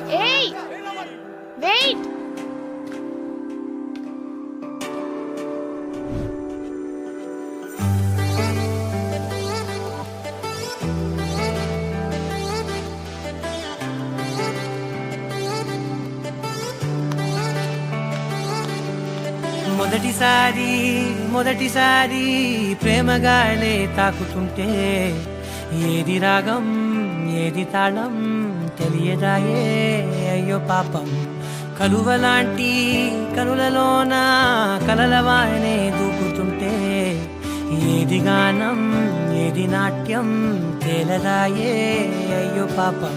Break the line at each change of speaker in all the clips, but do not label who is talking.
Hey! Wait!
మొదటిసారి ప్రేమగానే తాకుతుంటే ఏది రాగం ఏది తాళం తెలియదాయే అయ్యో పాపం కలువలాంటి కనులలోన కలలవానే దూకుతుంటే ఏది గానం ఏది నాట్యం తేలదాయే అయ్యో పాపం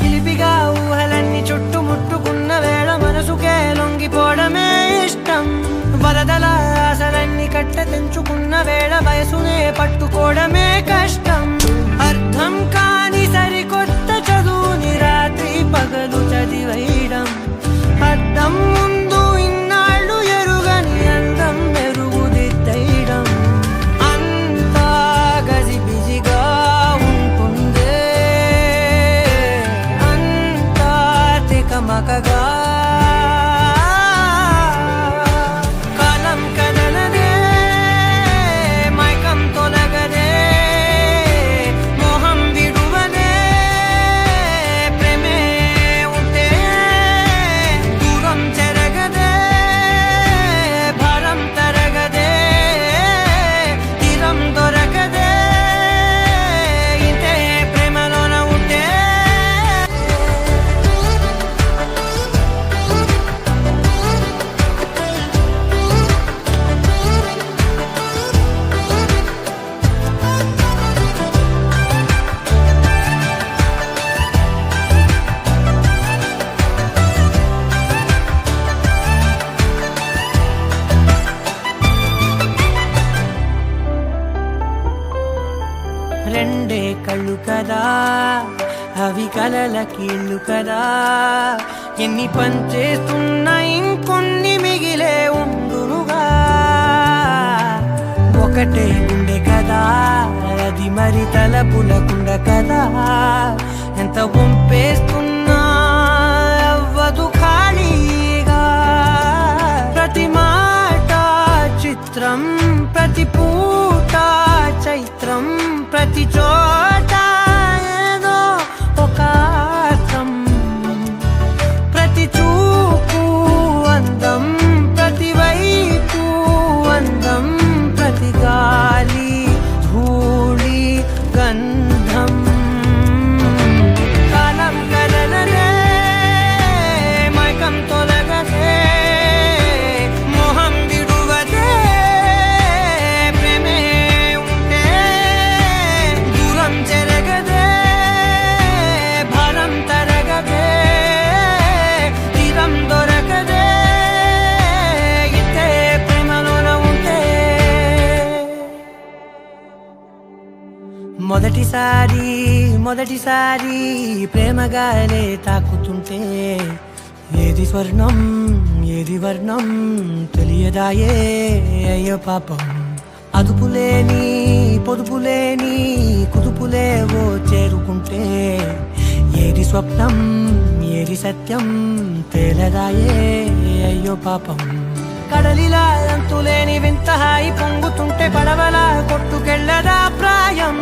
చిలిపిగా ఊహలన్నీ చుట్టుముట్టుకున్న వేళ మనసుకే లొంగిపోవడమే ఇష్టం వరదల ఆశలన్నీ కట్ట తెంచుకున్న వేళ వయసునే పట్టుకోవడమే కష్టం అర్థం కాని సరికొత్త చదువుని రాత్రి పగలు చదివేయడం అర్థం ముందు ఇన్నాళ్ళు ఎరుగని అందం మెరుగుదిద్దడం అంతా గజిబిజిగా ఉంటుందే అంతా తికమకగా రెండే కళ్ళు కదా అవి కలల కీళ్ళు కదా ఎన్ని పనిచేస్తున్నా ఇంకొన్ని మిగిలే ఉండునుగా ఒకటే గుండె కదా అది మరి తలపులకుండ కదా ఎంత పంపేస్తున్నా అవ్వదు ఖాళీగా ప్రతి మాట చిత్రం ప్రతి పూట చైత్రం ప్రతి చోట ఏదో ఒక అర్థం ప్రతి చూపు అందం ప్రతి వైపు అందం ప్రతి గాలి ధూళి గంధం కాలం కలననే మైకం తొలగదే మోహం విడువదే ప్రేమే ఉంటే దూరం చెరగదే భారం తరగదే తీరం దొరకదే ఇంతే ప్రేమలోన ఉంటే మొదటిసారి ప్రేమగానే తాకుతుంటే ఏది స్వర్ణం ఏది వర్ణం తెలియదాయే అయ్యో పాపం అదుపులేని పొదుపులేని కుదుపులేవో చేరుకుంటే ఏది స్వప్నం ఏది సత్యం తేలదాయే అయ్యో పాపం కడలిలా అంతులేని వింత హాయి పొంగుతుంటే పడవలా కొట్టుకెళ్ళదా ప్రాయం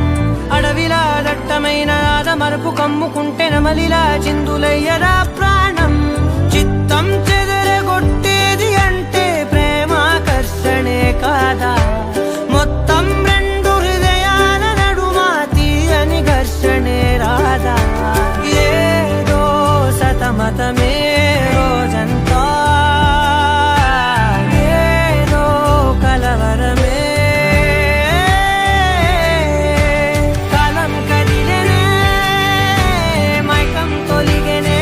అడవిలా దట్టమైన ఆదమరపు కమ్ముకుంటే నమలిలా చిందులయ్యరా ప్రాణం చిత్తం చెదరగొట్టేది అంటే ప్రేమాకర్షణే కాదా మొత్తం రెండు హృదయాల నడుమా తీయని ఘర్షణే రాదా ఏదో సతమతమే రోజంతా ఏదో కలవరమే కాలం కదిలెనే మైకం తొలిగెనే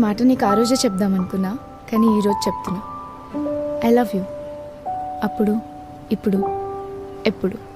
మాట నీకు ఆ రోజే చెప్దామనుకున్నా, కానీ ఈరోజు చెప్తున్నా. I love you. అప్పుడు, ఇప్పుడు, ఎప్పుడు.